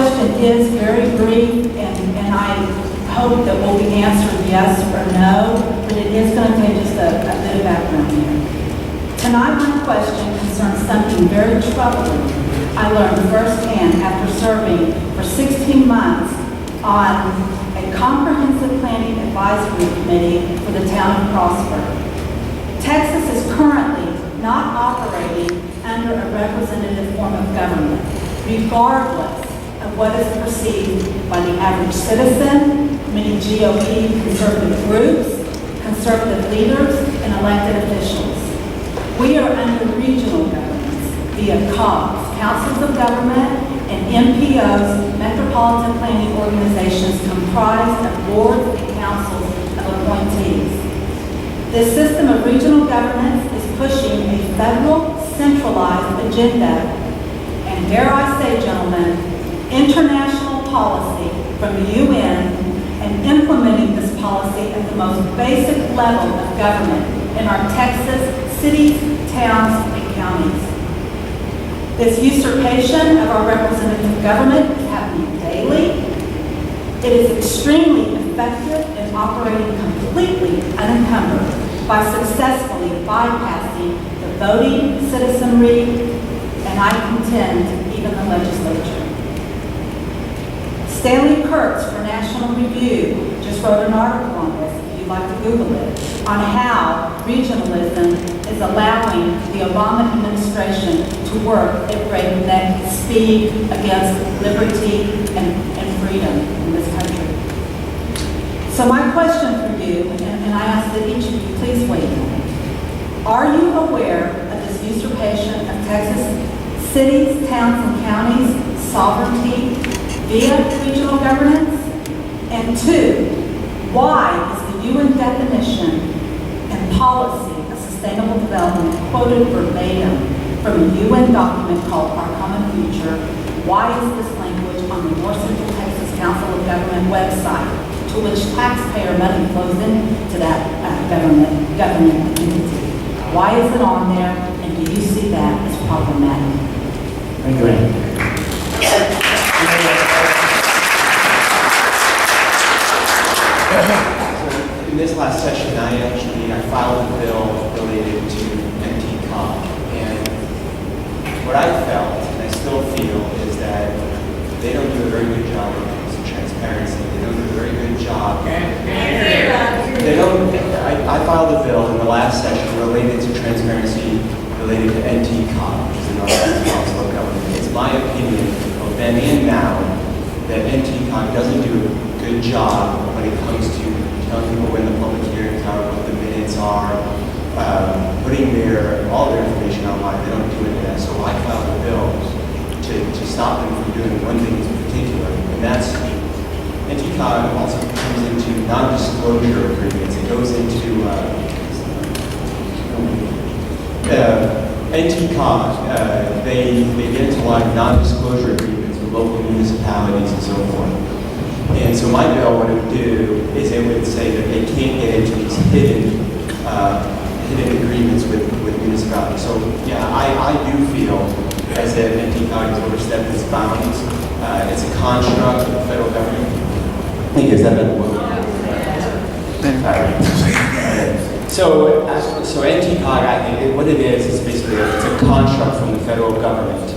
question is very brief, and I hope that will be answered yes or no, but it is going to take just a bit of background here. Tonight, my question concerns something very troubling I learned firsthand after serving for 16 months on a comprehensive planning advisory committee for the town of Prosper. Texas is currently not operating under a representative form of government, regardless of what is perceived by the average citizen, many GOP conservative groups, conservative leaders, and elected officials. We are under regional governments via COG'S, councils of government, and MPOs, Metropolitan Planning Organizations, comprised of boards and councils of appointees. This system of regional governance is pushing a federal centralized agenda, and dare I say, gentlemen, international policy from the UN, and implementing this policy at the most basic level of government in our Texas cities, towns, and counties. This usurpation of our representative government is happening daily. It is extremely effective in operating completely unencumbered by successfully bypassing the voting citizenry, and I contend even the legislature. Stanley Kurtz for National Review just wrote an article on this, if you'd like to Google it, on how regionalism is allowing the Obama administration to work at breakneck speed against liberty and freedom in this country. So my question for you, and I ask that each of you please weigh in. Are you aware of this usurpation of Texas cities, towns, and counties' sovereignty via regional governance? And two, why is the UN definition and policy of sustainable development quoted verbatim from a UN document called Our Common Future? Why is this language on the North Central Texas Council of Government website, to which taxpayer money flows into that government entity? Why is it on there, and do you see that as problematic? Thank you. In this last session, I filed a bill related to MTCOG, and what I felt, and I still feel, is that they don't do a very good job when it comes to transparency. They don't do a very good job. They don't. I filed a bill in the last session related to transparency related to NTCOG, which is the North Central Council of Government. It's my opinion of then and now that NTCOG doesn't do a good job when it comes to telling people when the public hearings are, what the minutes are, putting all their information online. They don't do any of that. So I filed a bill to stop them from doing one thing in particular, and that's NTCOG also comes into non-disclosure agreements. It goes into NTCOG. They get into a lot of non-disclosure agreements with local municipalities and so forth. And so my bill, what it would do is it would say that they can't get into these hidden agreements with municipalities. So yeah, I do feel as if NTCOG has overstepped its bounds. It's a construct of the federal government. Thank you. Is that better? So NTCOG, I think what it is basically it's a construct from the federal government.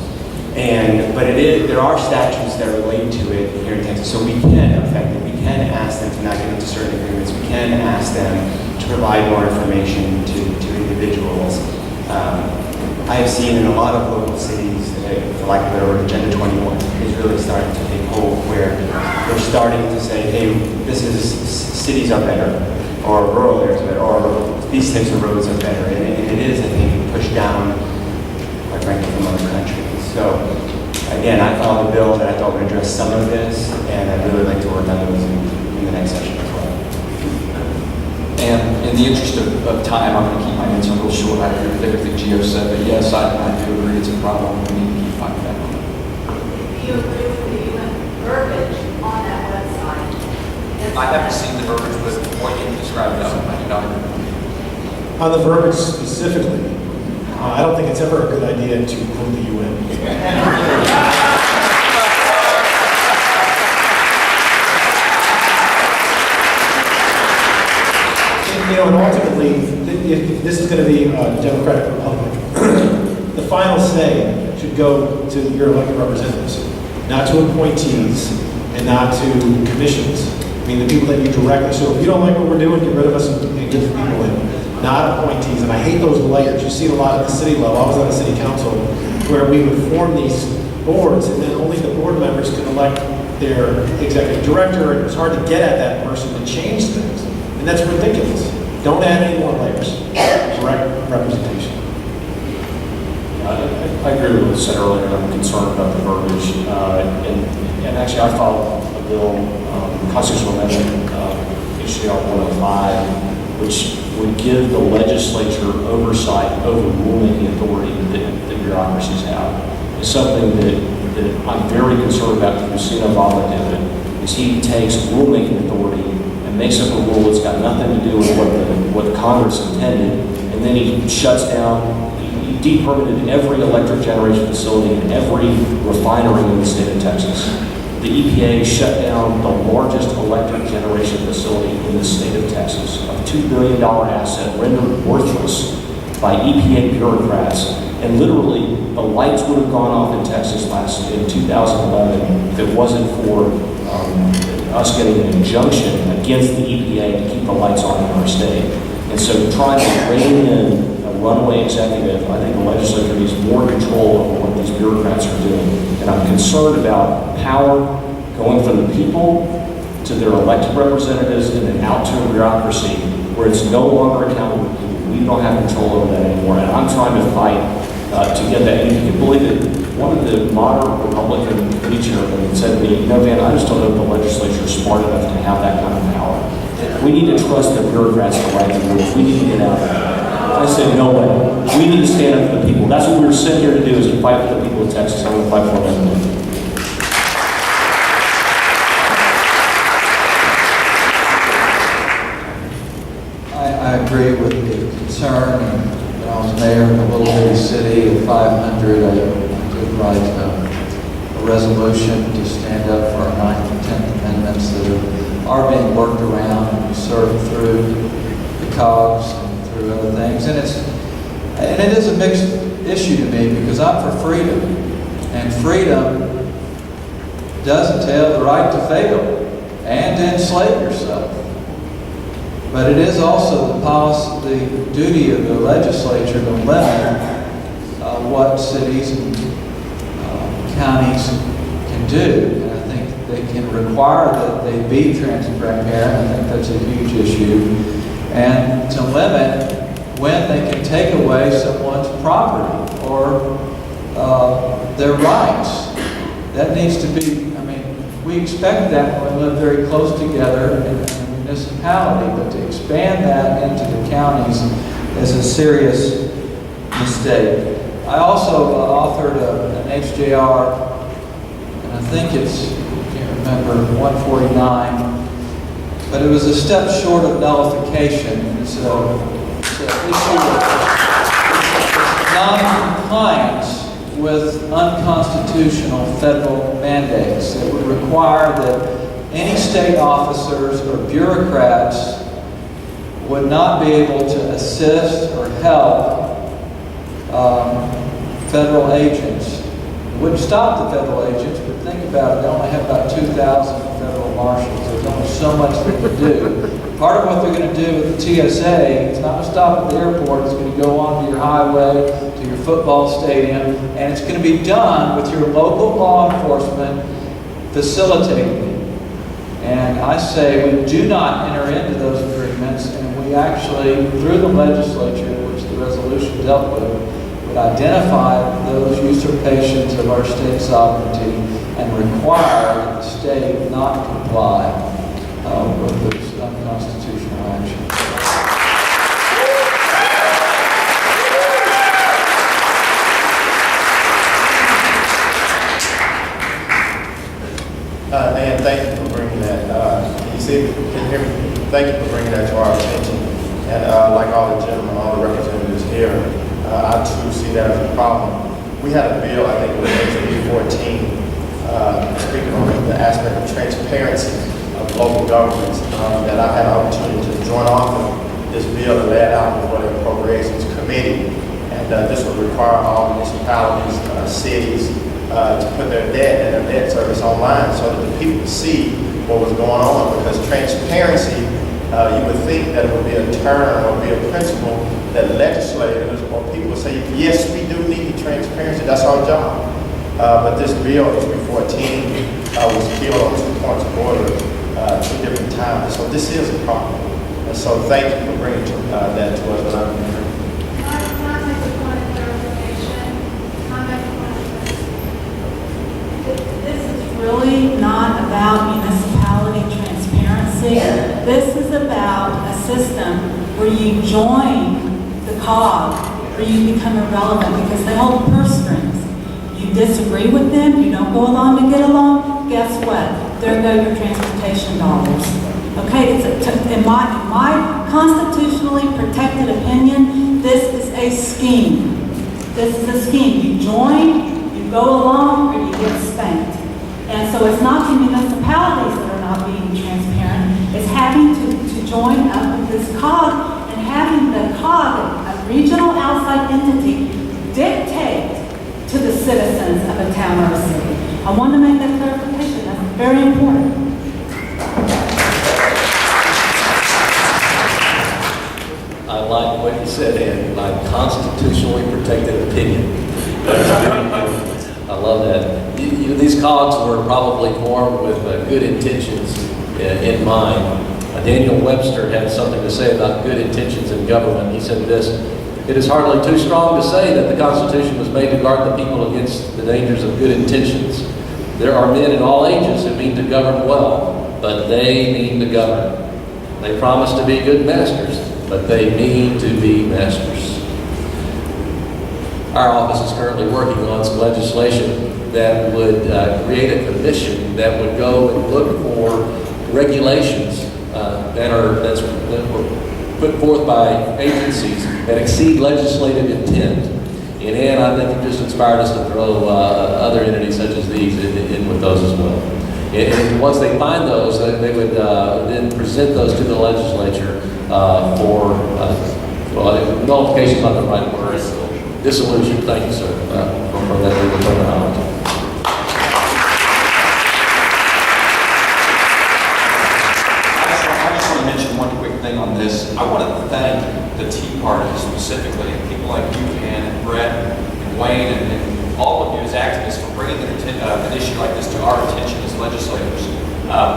But there are statutes that relate to it here in Texas, so we can affect it. We can ask them to not get into certain agreements. We can ask them to provide more information to individuals. I have seen in a lot of local cities, for lack of a better word, Agenda 21 is really starting to take hold, where they're starting to say, hey, cities are better, or rural areas are better, or these types of roads are better. And it is, I think, pushed down, quite frankly, from other countries. So, again, I filed a bill that I thought would address some of this, and I'd really like to work on those in the next session as well. And in the interest of time, I'm going to keep my answer a little short. I agree with everything Gio said, but yes, I do agree it's a problem. We need to keep fighting that on. Do you agree with the UN verbiage on that website? I haven't seen the verbiage, but what you described, no, I do not agree. On the verbiage specifically, I don't think it's ever a good idea to quote the UN. And ultimately, if this is going to be a democratic republic, the final say should go to your elected representatives, not to appointees and not to commissions. I mean, the people that you directly. So if you don't like what we're doing, get rid of us and get the people in, not appointees. And I hate those layers. You see it a lot at the city level. I was on the city council where we would form these boards, and then only the board members could elect their executive director, and it was hard to get at that person to change things. And that's ridiculous. Don't add any more layers. Direct representation. I agree with what was said earlier. I'm concerned about the verbiage. And actually, I filed a bill, constitutional amendment, HJR 105, which would give the legislature oversight over rulemaking authority that bureaucracies have. It's something that I'm very concerned about. Lucino Valla did it, is he takes rulemaking authority and makes up a rule that's got nothing to do with what Congress intended, and then he shuts down. He depermitted every electric generation facility and every refinery in the state of Texas. The EPA shut down the largest electric generation facility in the state of Texas, a $2 billion asset rendered worthless by EPA bureaucrats. And literally, the lights would have gone off in Texas in 2011 if it wasn't for us getting an injunction against the EPA to keep the lights on in our state. And so trying to rein in a runaway executive, I think the legislature needs more control over what these bureaucrats are doing. And I'm concerned about power going from the people to their elected representatives and then out to a bureaucracy where it's no longer accountable to people. We don't have control over that anymore. And I'm trying to fight to get that. And you can believe it. One of the moderate Republican chairmen said to me, Van, I just don't know if the legislature is smart enough to have that kind of power. We need to trust the bureaucrats to write the rules. We need to get out of there. I said, no way. We need to stand up for the people. That's what we were sent here to do, is to fight for the people of Texas. I'm going to fight for them. I agree with the concern. When I was mayor of a little bitty city of 500, I did write a resolution to stand up for our 9th and 10th amendments that are being worked around and served through the COG'S and through other things. And it is a mixed issue to me because I'm for freedom. And freedom does entail the right to fail and to enslave yourself. But it is also the policy, the duty of the legislature to limit what cities and counties can do. And I think they can require that they be transparent. I think that's a huge issue. And to limit when they can take away someone's property or their rights. That needs to be, I mean, we expect that when we live very close together in a municipality, but to expand that into the counties is a serious mistake. I also authored an HJR, and I think it's, I can't remember, 149, but it was a step short of nullification. It's an issue of non-compliance with unconstitutional federal mandates that would require that any state officers or bureaucrats would not be able to assist or help federal agents. It wouldn't stop the federal agents, but think about it, they only have about 2,000 federal marshals. There's only so much they can do. Part of what they're going to do with the TSA, it's not going to stop at the airport, it's going to go onto your highway, to your football stadium, and it's going to be done with your local law enforcement facilitating it. And I say we do not enter into those agreements, and we actually, through the legislature, which the resolution dealt with, would identify those usurpations of our state sovereignty and require that the state not comply with those unconstitutional actions. Dan, thank you for bringing that. Can you hear me? Thank you for bringing that to our attention. And like all the gentlemen, all the representatives here, I too see that as a problem. We had a bill, I think it was HB 14, speaking on the aspect of transparency of local governments that I had an opportunity to join author this bill and lay it out before the appropriations committee. And this would require all municipalities, cities, to put their debt and their debt service online so that the people see what was going on. Because transparency, you would think that it would be a term or be a principle that legislators or people would say, yes, we do need transparency, that's our job. But this bill, HB 14, was killed on 2 points of order 2 different times. So this is a problem. And so thank you for bringing that to us. This is really not about municipality transparency. This is about a system where you join the COG, where you become irrelevant because they hold purse strings. You disagree with them, you don't go along to get along, guess what? There go your transportation dollars. Okay, in my constitutionally protected opinion, this is a scheme. This is a scheme. You join, you go along, or you get spanked. And so it's not the municipalities that are not being transparent, it's having to join up with this COG and having the COG, a regional outside entity, dictate to the citizens of a town or a city. I want to make that clarification. That's very important. I like what you said, Ann, my constitutionally protected opinion. I love that. These COGs were probably formed with good intentions in mind. Daniel Webster had something to say about good intentions in government. He said this: "It is hardly too strong to say that the Constitution was made to guard the people against the dangers of good intentions. There are men in all ages who mean to govern well, but they mean to govern. They promise to be good masters, but they mean to be masters." Our office is currently working on some legislation that would create a commission that would go and look for regulations that were put forth by agencies that exceed legislative intent. And Ann, I think you just inspired us to throw other entities such as these in with those as well. And once they find those, they would then present those to the legislature for nullification is not the right word. Dissolution. Thank you, sir, for that legal terminology. I just want to mention one quick thing on this. I want to thank the Tea Party specifically, and people like you, Ann, and Brett, and Wayne, and all of you as activists for bringing an issue like this to our attention as legislators.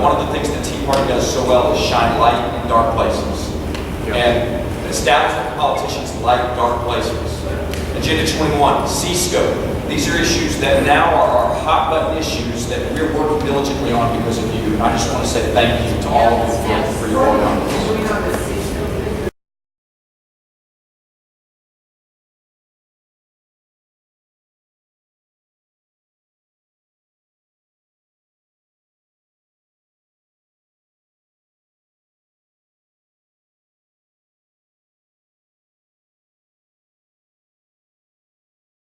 One of the things that Tea Party does so well is shine light in dark places. And establishment politicians like dark places. Agenda 21, C-scope. These are issues that now are hot button issues that we're working diligently on because of you. And I just want to say thank you to all of you for your work on this.